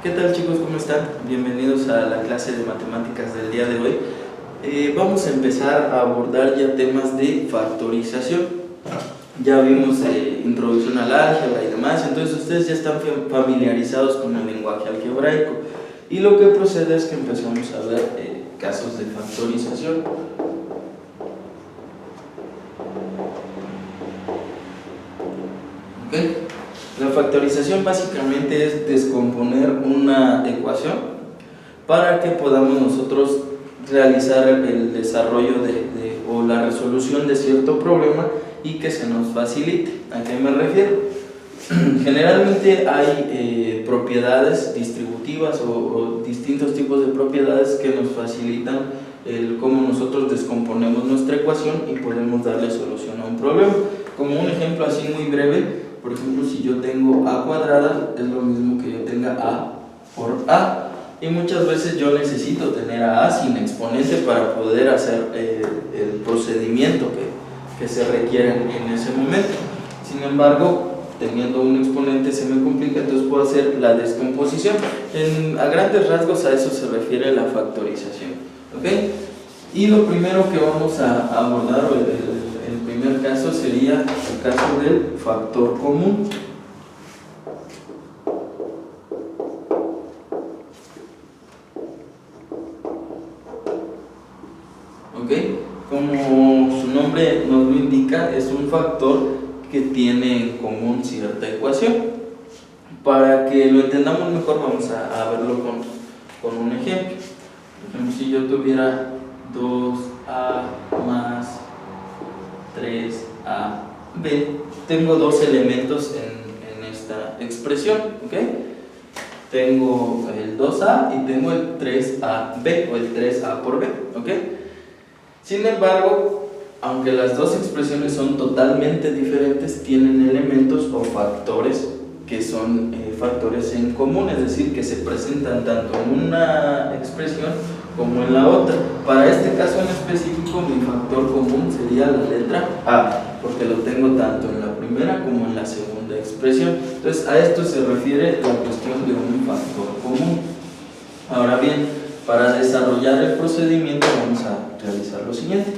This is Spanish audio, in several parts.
¿Qué tal, chicos? ¿Cómo están? Bienvenidos a la clase de matemáticas del día de hoy. Vamos a empezar a abordar ya temas de factorización. Ya vimos introducción al álgebra y demás, entonces ustedes ya están familiarizados con el lenguaje algebraico. Y lo que procede es que empezamos a ver casos de factorización. ¿Okay? La factorización básicamente es descomponer una ecuación para que podamos nosotros realizar el desarrollo o la resolución de cierto problema y que se nos facilite. ¿A qué me refiero? Generalmente hay propiedades distributivas o distintos tipos de propiedades que nos facilitan el cómo nosotros descomponemos nuestra ecuación y podemos darle solución a un problema. Como un ejemplo así muy breve, por ejemplo, si yo tengo a cuadrada, es lo mismo que yo tenga a por a. Y muchas veces yo necesito tener a sin exponente para poder hacer el procedimiento que se requiere en ese momento. Sin embargo, teniendo un exponente se me complica, entonces puedo hacer la descomposición. A grandes rasgos a eso se refiere la factorización. ¿Okay? Y lo primero que vamos a abordar, el primer caso sería el caso del factor común. ¿Okay? Como su nombre nos lo indica, es un factor que tiene en común cierta ecuación. Para que lo entendamos mejor, vamos a verlo con un ejemplo. Por ejemplo, si yo tuviera 2a más 3ab, tengo dos elementos en esta expresión. ¿Okay? Tengo el 2a y tengo el 3ab o el 3a por b. ¿Okay? Sin embargo, aunque las dos expresiones son totalmente diferentes, tienen elementos o factores que son factores en común, es decir, que se presentan tanto en una expresión como en la otra. Para este caso en específico, mi factor común sería la letra A, porque lo tengo tanto en la primera como en la segunda expresión. Entonces, a esto se refiere la cuestión de un factor común. Ahora bien, para desarrollar el procedimiento vamos a realizar lo siguiente.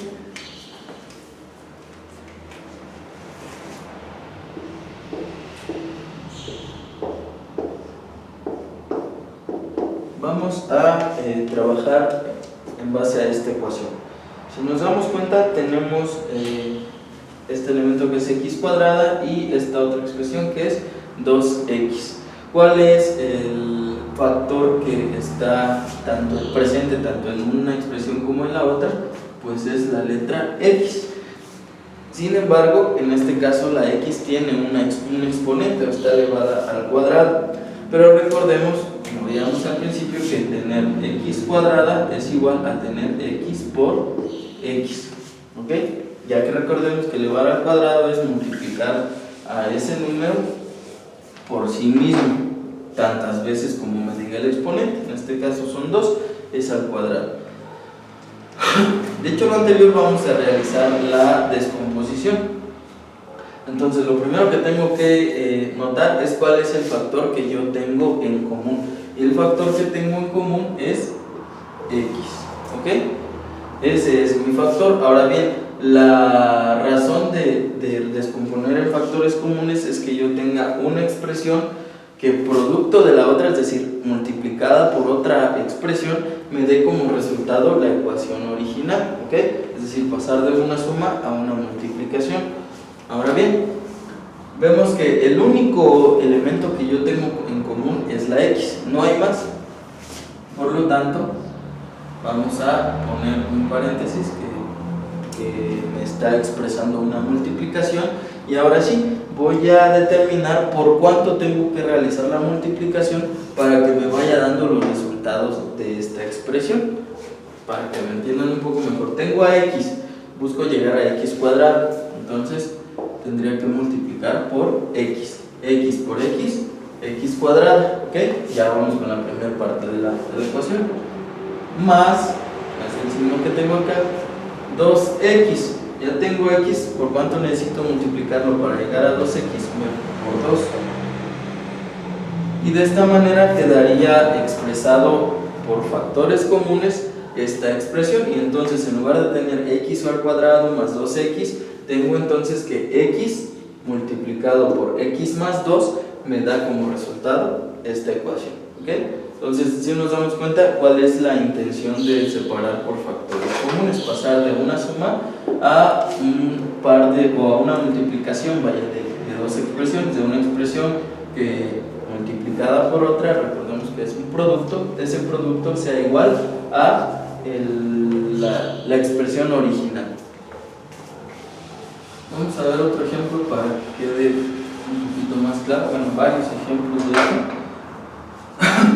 Vamos a trabajar en base a esta ecuación. Si nos damos cuenta, tenemos este elemento que es x cuadrada y esta otra expresión que es 2x. ¿Cuál es el factor que está presente tanto en una expresión como en la otra? Pues es la letra x. Sin embargo, en este caso la x tiene un exponente, está elevada al cuadrado. Pero recordemos, como veíamos al principio, que tener x cuadrada es igual a tener x por x. ¿Ok? Ya que recordemos que elevar al cuadrado es multiplicar a ese número por sí mismo, tantas veces como me diga el exponente. En este caso son 2, es al cuadrado. Dicho lo anterior, vamos a realizar la descomposición. Entonces, lo primero que tengo que notar es cuál es el factor que yo tengo en común. Y el factor que tengo en común es x. ¿Ok? Ese es mi factor. Ahora bien, la razón de descomponer en factores comunes es que yo tenga una expresión que producto de la otra, es decir, multiplicada por otra expresión, me dé como resultado la ecuación original. ¿Ok? Es decir, pasar de una suma a una multiplicación. Ahora bien, vemos que el único elemento que yo tengo en común es la x, no hay más. Por lo tanto, vamos a poner un paréntesis que me está expresando una multiplicación. Y ahora sí, voy a determinar por cuánto tengo que realizar la multiplicación para que me vaya dando los resultados de esta expresión. Para que me entiendan un poco mejor, tengo a x, busco llegar a x cuadrado, entonces tendría que multiplicar por x por x, x cuadrada. ¿Ok? Ya vamos con la primera parte de la ecuación. Más, es el signo que tengo acá, 2x. Ya tengo x, ¿por cuánto necesito multiplicarlo para llegar a 2x? Bueno, por 2. Y de esta manera quedaría expresado por factores comunes esta expresión, y entonces en lugar de tener x al cuadrado más 2x, tengo entonces que x multiplicado por x más 2 me da como resultado esta ecuación, ¿ok? Entonces, si nos damos cuenta cuál es la intención de separar por factores comunes, pasar de una suma a un par de, o a una multiplicación, vaya, de dos expresiones, de una expresión que multiplicada por otra, recordemos que es un producto, ese producto sea igual a la expresión original. Vamos a ver otro ejemplo para que quede un poquito más claro, bueno, varios ejemplos de esto.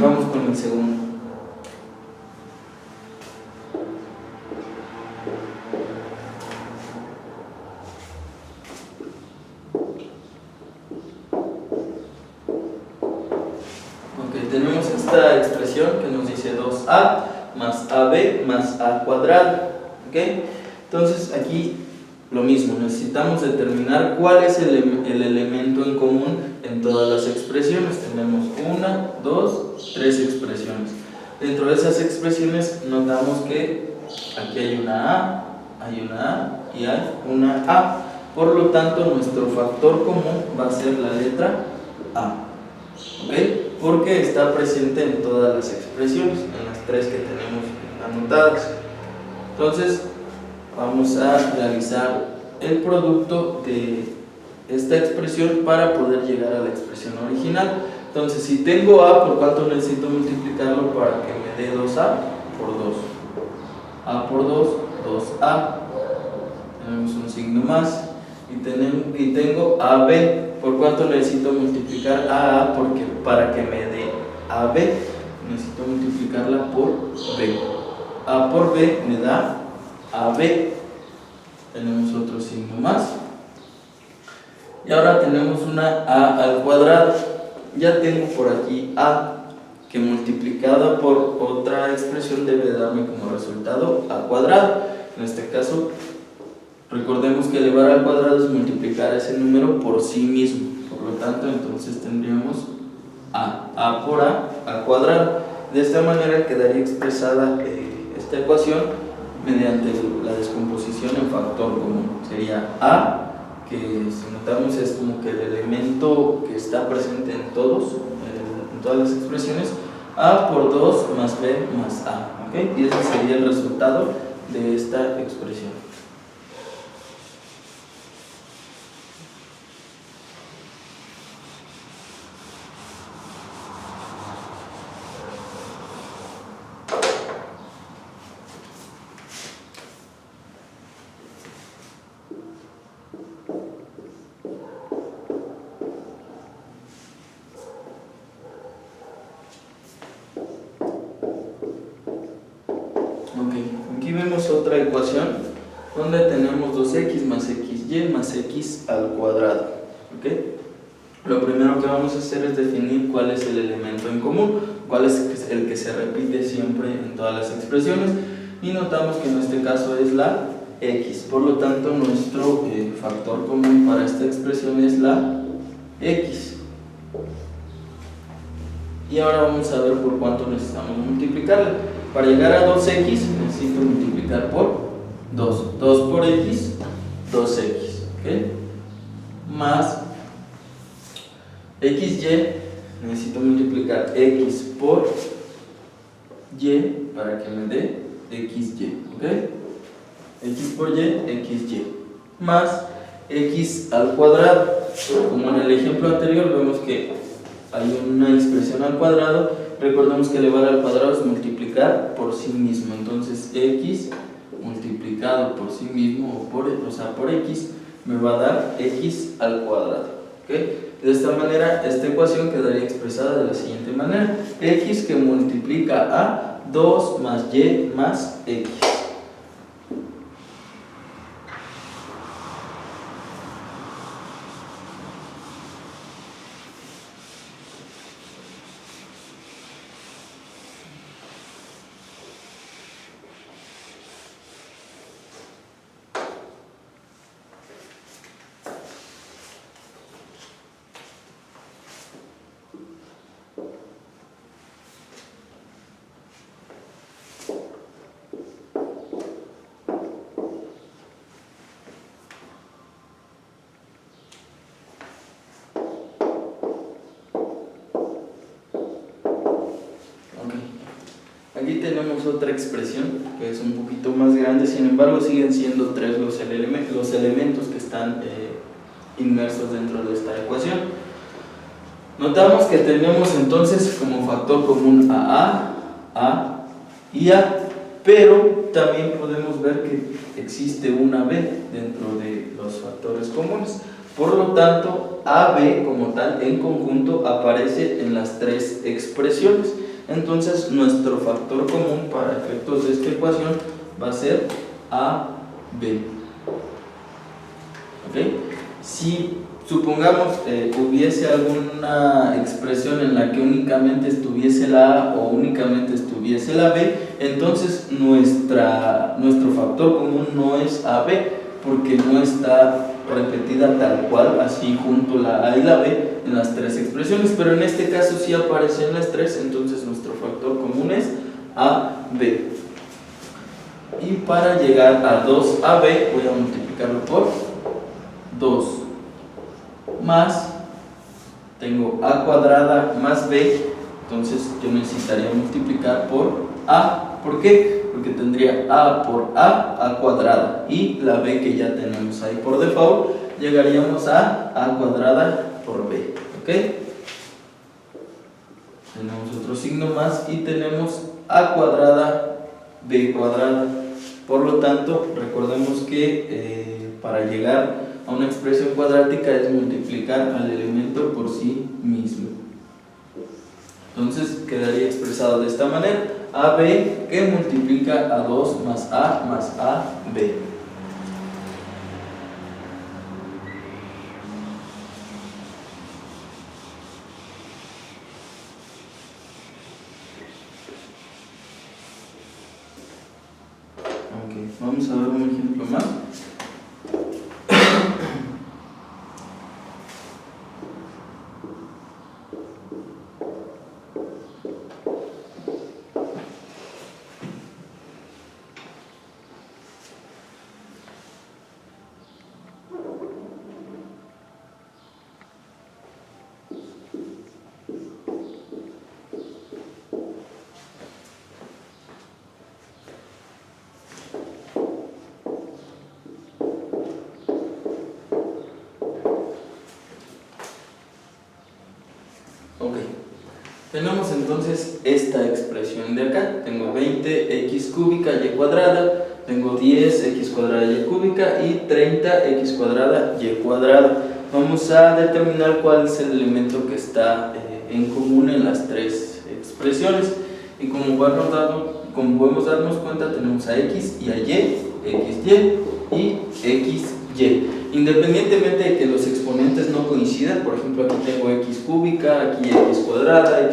Vamos con el segundo. Ok, tenemos esta expresión que nos dice 2a más ab más a cuadrado. ¿Ok? Entonces aquí lo mismo, necesitamos determinar cuál es el elemento en común en todas las expresiones. Tenemos 1, 2, 3 expresiones. Dentro de esas expresiones notamos que aquí hay una A y hay una A. Por lo tanto, nuestro factor común va a ser la letra A. ¿Ok? Porque está presente en todas las expresiones, en las tres que tenemos anotadas. Entonces, vamos a realizar el producto de esta expresión para poder llegar a la expresión original. Entonces, si tengo A, ¿por cuánto necesito multiplicarlo para que me dé 2A? Por 2. A por 2, 2A. Tenemos un signo más. Y tengo AB. ¿Por cuánto necesito multiplicar a A? Porque para que me dé AB, necesito multiplicarla por B. A por B me da AB. Tenemos otro signo más. Y ahora tenemos una A al cuadrado. Ya tengo por aquí A, que multiplicada por otra expresión debe darme como resultado A cuadrado. En este caso, recordemos que elevar al cuadrado es multiplicar ese número por sí mismo. Por lo tanto, entonces tendríamos A por A cuadrado. De esta manera quedaría expresada esta ecuación mediante la descomposición en factor común. Sería A, que si notamos es como que el elemento que está presente en todas las expresiones, A por 2 más B más A. ¿Okay? Y ese sería el resultado de esta expresión. Aquí vemos otra ecuación donde tenemos 2x más xy más x al cuadrado. ¿Okay? Lo primero que vamos a hacer es definir cuál es el elemento en común, cuál es el que se repite siempre en todas las expresiones, y notamos que en este caso es la x. Por lo tanto, nuestro factor común para esta expresión es la x. Y ahora vamos a ver por cuánto necesitamos multiplicarla. Para llegar a 2x necesito multiplicar por 2. 2 por x, 2x. ¿Okay? Más xy, necesito multiplicar x por y para que me dé xy. ¿Okay? X por y, xy. Más x al cuadrado. Como en el ejemplo anterior vemos que hay una expresión al cuadrado. Recordemos que elevar al cuadrado es multiplicar por sí mismo. Entonces x multiplicado por sí mismo, por x, me va a dar x al cuadrado. ¿Okay? De esta manera, esta ecuación quedaría expresada de la siguiente manera: x que multiplica a 2 más y más x. Aquí tenemos otra expresión que es un poquito más grande, sin embargo siguen siendo 3 los elementos que están inmersos dentro de esta ecuación. Notamos que tenemos entonces como factor común a y A, pero también podemos ver que existe una B dentro de los factores comunes. Por lo tanto, AB como tal en conjunto aparece en las 3 expresiones. Entonces nuestro factor común para efectos de esta ecuación va a ser AB. ¿Ok? Si supongamos hubiese alguna expresión en la que únicamente estuviese la A o únicamente estuviese la B, entonces nuestro factor común no es AB, porque no está repetida tal cual, así junto la A y la B en las 3 expresiones, pero en este caso sí aparecen las 3, entonces nuestro factor común es AB. Y para llegar a 2AB voy a multiplicarlo por 2 más, tengo A cuadrada más B, entonces yo necesitaría multiplicar por A. ¿Por qué? Porque tendría A por A cuadrada, y la B que ya tenemos ahí por default, llegaríamos a A cuadrada por B. ¿Ok? Tenemos otro signo más y tenemos A cuadrada B cuadrada. Por lo tanto, recordemos que para llegar a una expresión cuadrática es multiplicar al elemento por sí mismo. Entonces quedaría expresado de esta manera: AB que multiplica a 2 más AB. Ok, vamos a ver un ejemplo más. Ok, tenemos entonces esta expresión de acá. Tengo 20x cúbica y cuadrada, tengo 10x cuadrada y cúbica y 30x cuadrada y cuadrada. Vamos a determinar cuál es el elemento que está en común en las 3 expresiones. Y como podemos darnos cuenta, tenemos a x y a y, xy y xy. Independientemente de que los exponentes no coincidan, por ejemplo aquí tengo x cúbica, aquí x cuadrada,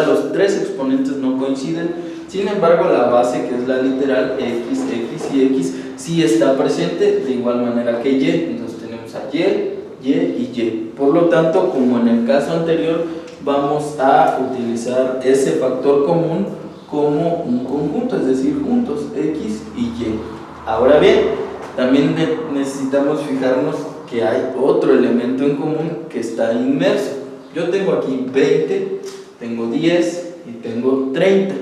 los 3 exponentes no coinciden, sin embargo la base, que es la literal x, x y x, sí está presente de igual manera que y, entonces tenemos a y y y. Por lo tanto, como en el caso anterior, vamos a utilizar ese factor común como un conjunto, es decir, juntos, x y y. Ahora bien, también necesitamos fijarnos que hay otro elemento en común que está inmerso. Yo tengo aquí 20, tengo 10 y tengo 30.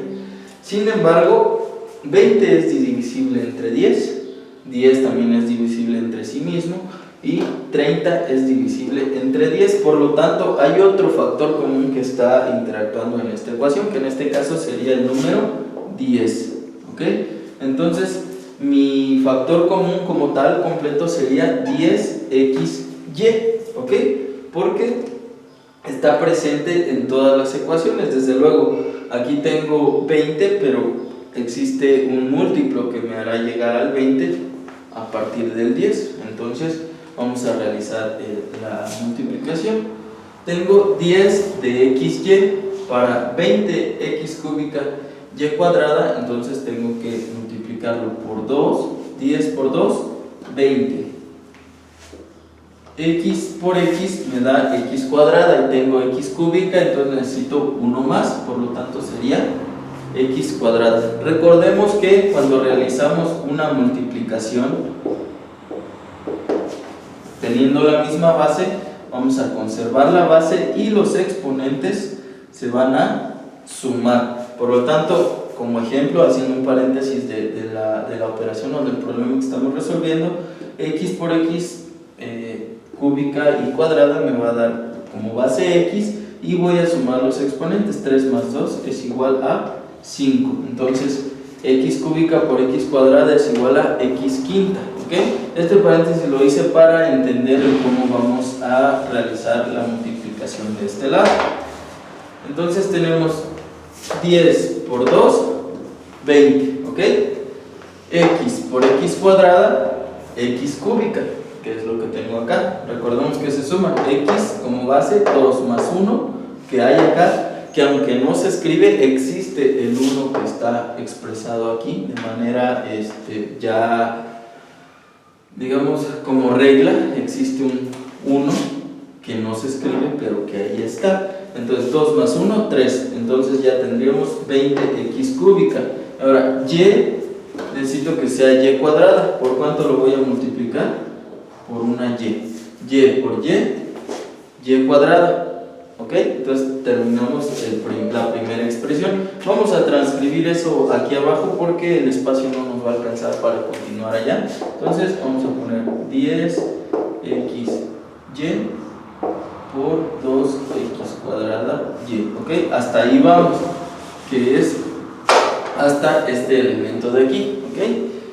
Sin embargo, 20 es divisible entre 10, 10 también es divisible entre sí mismo y 30 es divisible entre 10. Por lo tanto, hay otro factor común que está interactuando en esta ecuación, que en este caso sería el número 10. ¿Ok? Entonces, mi factor común como tal completo sería 10xy, ¿ok? Porque está presente en todas las ecuaciones. Desde luego, aquí tengo 20, pero existe un múltiplo que me hará llegar al 20 a partir del 10. Entonces, vamos a realizar la multiplicación. Tengo 10 de xy para 20x cúbica y cuadrada, entonces tengo que multiplicarlo por 2, 10 por 2, 20. X por x me da x cuadrada y tengo x cúbica, entonces necesito uno más, por lo tanto sería x cuadrada. Recordemos que cuando realizamos una multiplicación teniendo la misma base, vamos a conservar la base y los exponentes se van a sumar. Por lo tanto, como ejemplo, haciendo un paréntesis de la operación o del problema que estamos resolviendo, x por x cúbica y cuadrada me va a dar como base x, y voy a sumar los exponentes. 3 más 2 es igual a 5. Entonces x cúbica por x cuadrada es igual a x quinta. ¿Okay? Este paréntesis lo hice para entender cómo vamos a realizar la multiplicación de este lado. Entonces tenemos 10 por 2, 20. ¿Ok? X por x cuadrada, x cúbica, que es lo que tengo acá. Recordemos que se suman x como base, 2 más 1 que hay acá, que aunque no se escribe, existe el 1 que está expresado aquí de manera ya, digamos, como regla. Existe un 1 que no se escribe, pero que ahí está. Entonces 2 más 1, 3. Entonces ya tendríamos 20x cúbica. Ahora, y necesito que sea y cuadrada. ¿Por cuánto lo voy a multiplicar? Por una y. Y por y cuadrada. ¿Ok? Entonces terminamos la primera expresión. Vamos a transcribir eso aquí abajo porque el espacio no nos va a alcanzar para continuar allá. Entonces vamos a poner 10xy por 2x cuadrada y. ¿Ok? Hasta ahí vamos, que es hasta este elemento de aquí. ¿Ok?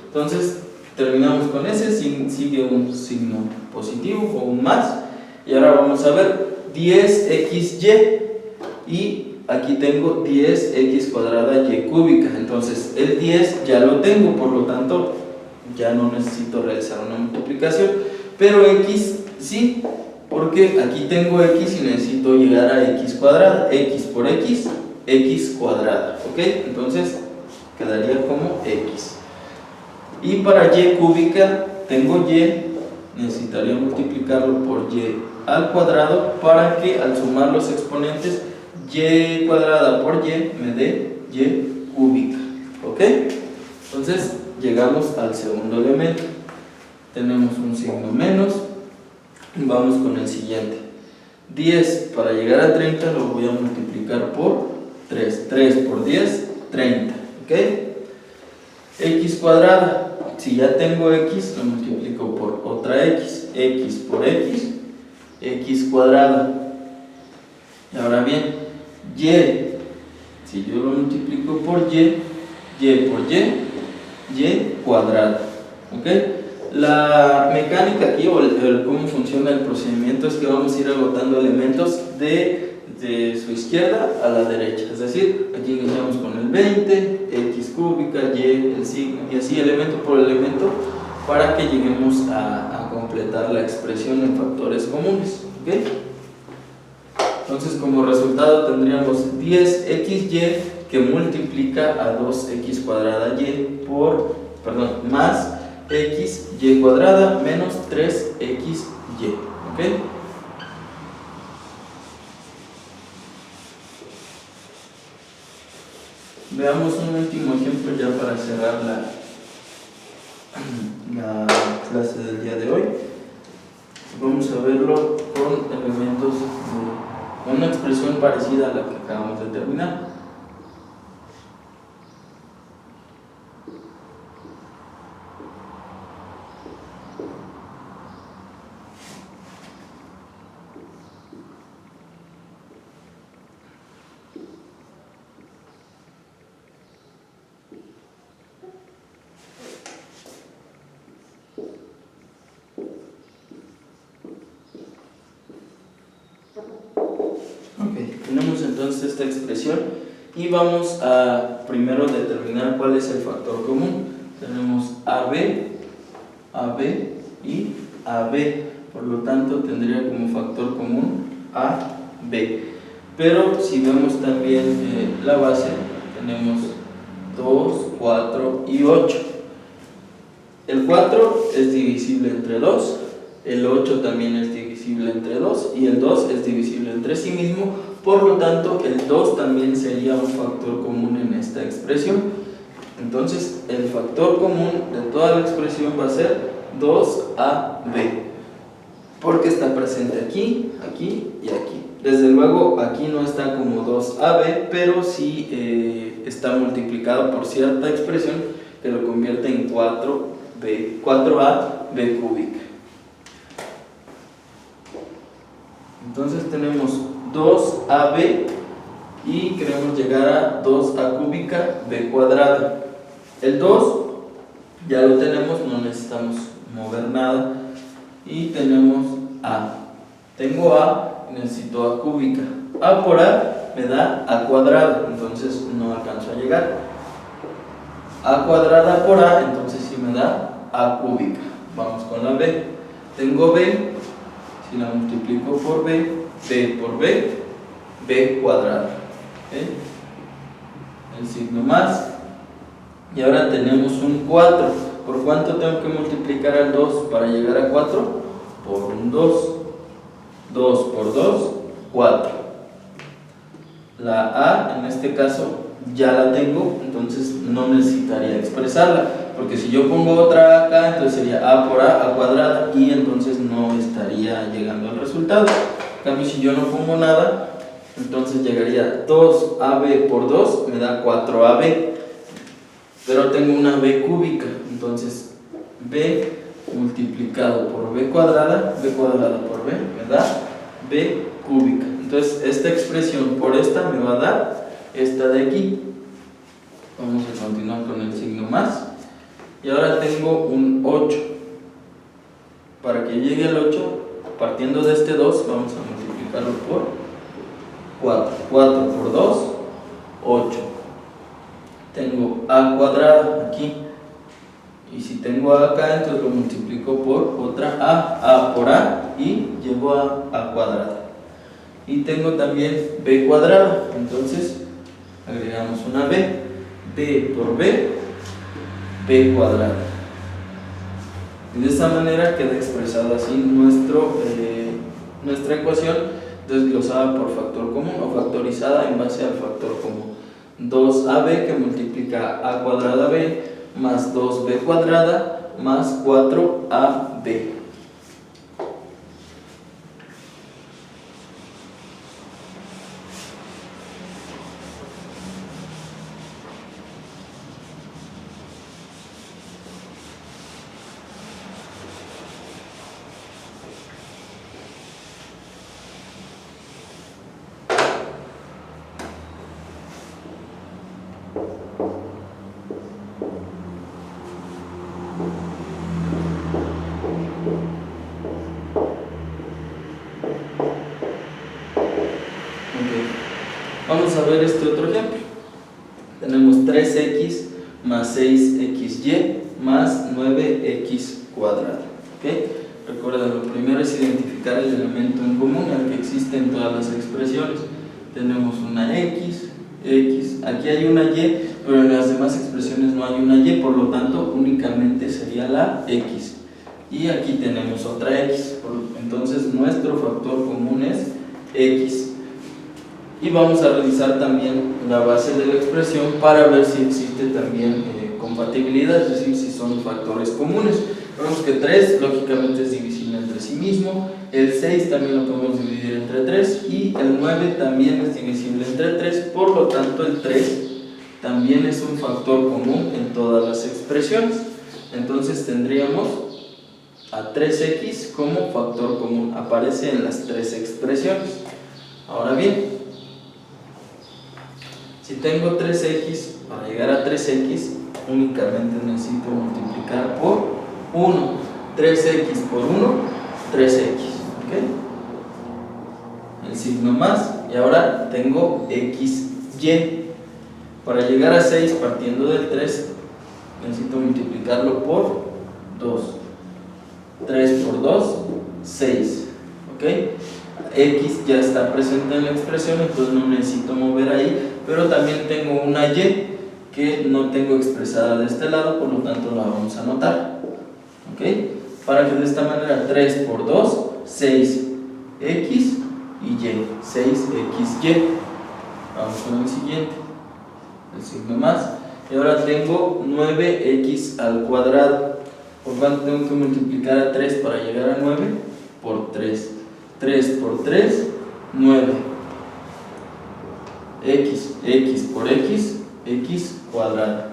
Entonces terminamos con ese, sigue un signo positivo o un más, y ahora vamos a ver 10xy, y aquí tengo 10x cuadrada y cúbica. Entonces el 10 ya lo tengo, por lo tanto ya no necesito realizar una multiplicación, pero x sí, porque aquí tengo x y necesito llegar a x cuadrada. X por x, x cuadrada. ¿Ok? Entonces quedaría como x. Y para y cúbica tengo y, necesitaría multiplicarlo por y al cuadrado para que al sumar los exponentes y cuadrada por y me dé y cúbica. ¿Ok? Entonces llegamos al segundo elemento. Tenemos un signo menos. Vamos con el siguiente. 10 para llegar a 30 lo voy a multiplicar por 3. 3 por 10, 30. ¿Ok? X cuadrada. Si ya tengo x, lo multiplico por otra x. X por x, x cuadrada. Ahora bien, y, si yo lo multiplico por y por y cuadrada. ¿Ok? La mecánica aquí, o cómo funciona el procedimiento, es que vamos a ir agotando elementos de su izquierda a la derecha. Es decir, aquí iniciamos con el 20, x cúbica, y, el signo, y así elemento por elemento, para que lleguemos a completar la expresión en factores comunes. ¿Ok? Entonces, como resultado tendríamos 10xy que multiplica a 2x cuadrada y más xy cuadrada menos 3xy. ¿Ok? Veamos un último ejemplo ya para cerrar la clase del día de hoy. Vamos a verlo con elementos con una expresión parecida a la que acabamos de terminar. Tenemos entonces esta expresión y vamos a primero determinar cuál es el factor común. Tenemos AB y AB, por lo tanto tendría como factor común AB. Pero si vemos también la base, tenemos 2, 4 y 8. El 4 es divisible entre 2, el 8 también es divisible entre 2 y el 2 es divisible entre sí mismo. Por lo tanto, el 2 también sería un factor común en esta expresión. Entonces, el factor común de toda la expresión va a ser 2AB, porque está presente aquí, aquí y aquí. Desde luego aquí no está como 2ab, pero sí está multiplicado por cierta expresión que lo convierte en 4ab cúbica. Entonces tenemos 2ab y queremos llegar a 2a cúbica b cuadrada. El 2 ya lo tenemos, no necesitamos mover nada. Y tenemos a. Tengo a, necesito a cúbica. A por a me da a cuadrada, entonces no alcanzo a llegar. A cuadrada por a, entonces sí me da a cúbica. Vamos con la b. Tengo b, si la multiplico por b por b, b cuadrada. ¿Okay? El signo más. Y ahora tenemos un 4. ¿Por cuánto tengo que multiplicar al 2 para llegar a 4? Por un 2. 2 por 2, 4. La a, en este caso, ya la tengo, entonces no necesitaría expresarla. Porque si yo pongo otra a acá, entonces sería a por a cuadrada, y entonces no estaría llegando al resultado. En cambio, si yo no pongo nada, entonces llegaría 2ab por 2, me da 4ab. Pero tengo una b cúbica, entonces b multiplicado por b cuadrada por b me da b cúbica. Entonces esta expresión por esta me va a dar esta de aquí. Vamos a continuar con el signo más. Y ahora tengo un 8. Para que llegue al 8, partiendo de este 2, vamos a multiplicarlo por 4. 4 por 2, 8. Tengo a cuadrada aquí, y si tengo a acá, entonces lo multiplico por otra a por a, y llego a cuadrada. Y tengo también b cuadrada, entonces agregamos una b por b cuadrada. Y de esta manera queda expresada así nuestra ecuación, desglosada por factor común o factorizada en base al factor común. 2ab que multiplica a cuadrada b más 2b cuadrada más 4ab. Vamos a ver este otro ejemplo. Tenemos 3x más 6xy más 9x cuadrado. ¿Okay? Recuerda, lo primero es identificar el elemento en común, el que existe en todas las expresiones. Tenemos una x, aquí hay una y, pero en las demás expresiones no hay una y, por lo tanto únicamente sería la x. Y aquí tenemos otra x, entonces nuestro factor común es x. Y vamos a revisar también la base de la expresión para ver si existe también compatibilidad, es decir, si son factores comunes. Vemos que 3 lógicamente es divisible entre sí mismo, el 6 también lo podemos dividir entre 3 y el 9 también es divisible entre 3, por lo tanto el 3 también es un factor común en todas las expresiones. Entonces tendríamos a 3x como factor común, aparece en las 3 expresiones. Ahora bien, si tengo 3x, para llegar a 3x únicamente necesito multiplicar por 1. 3x por 1, 3x. ¿Okay? El signo más. Y ahora tengo xy. Para llegar a 6 partiendo del 3, necesito multiplicarlo por 2. 3 por 2, 6. ¿Ok? X ya está presente en la expresión, entonces no necesito mover ahí, pero también tengo una y que no tengo expresada de este lado, por lo tanto la vamos a anotar. ¿Ok? Para que de esta manera 3 por 2, 6x y y, 6xy. Vamos con el siguiente, el signo más. Y ahora tengo 9x al cuadrado. ¿Por cuánto tengo que multiplicar a 3 para llegar a 9? Por 3. 3 por 3, 9. X por X cuadrada.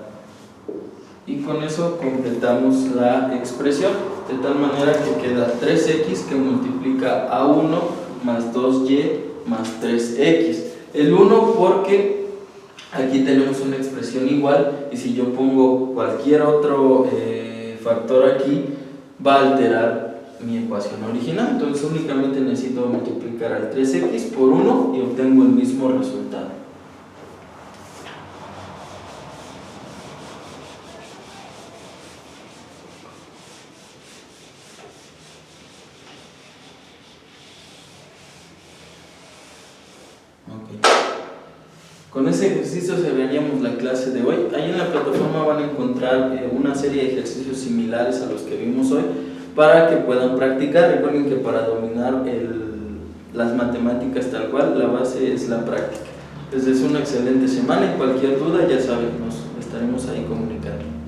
Y con eso completamos la expresión, de tal manera que queda 3x que multiplica a 1 más 2y más 3x. El 1 porque aquí tenemos una expresión igual, y si yo pongo cualquier otro factor aquí, va a alterar mi ecuación original. Entonces únicamente necesito multiplicar al 3x por 1 y obtengo el mismo resultado. Con ese ejercicio cerraríamos la clase de hoy. Ahí en la plataforma van a encontrar una serie de ejercicios similares a los que vimos hoy para que puedan practicar. Recuerden que para dominar las matemáticas tal cual, la base es la práctica. Les deseo una excelente semana y cualquier duda, ya saben, nos estaremos ahí comunicando.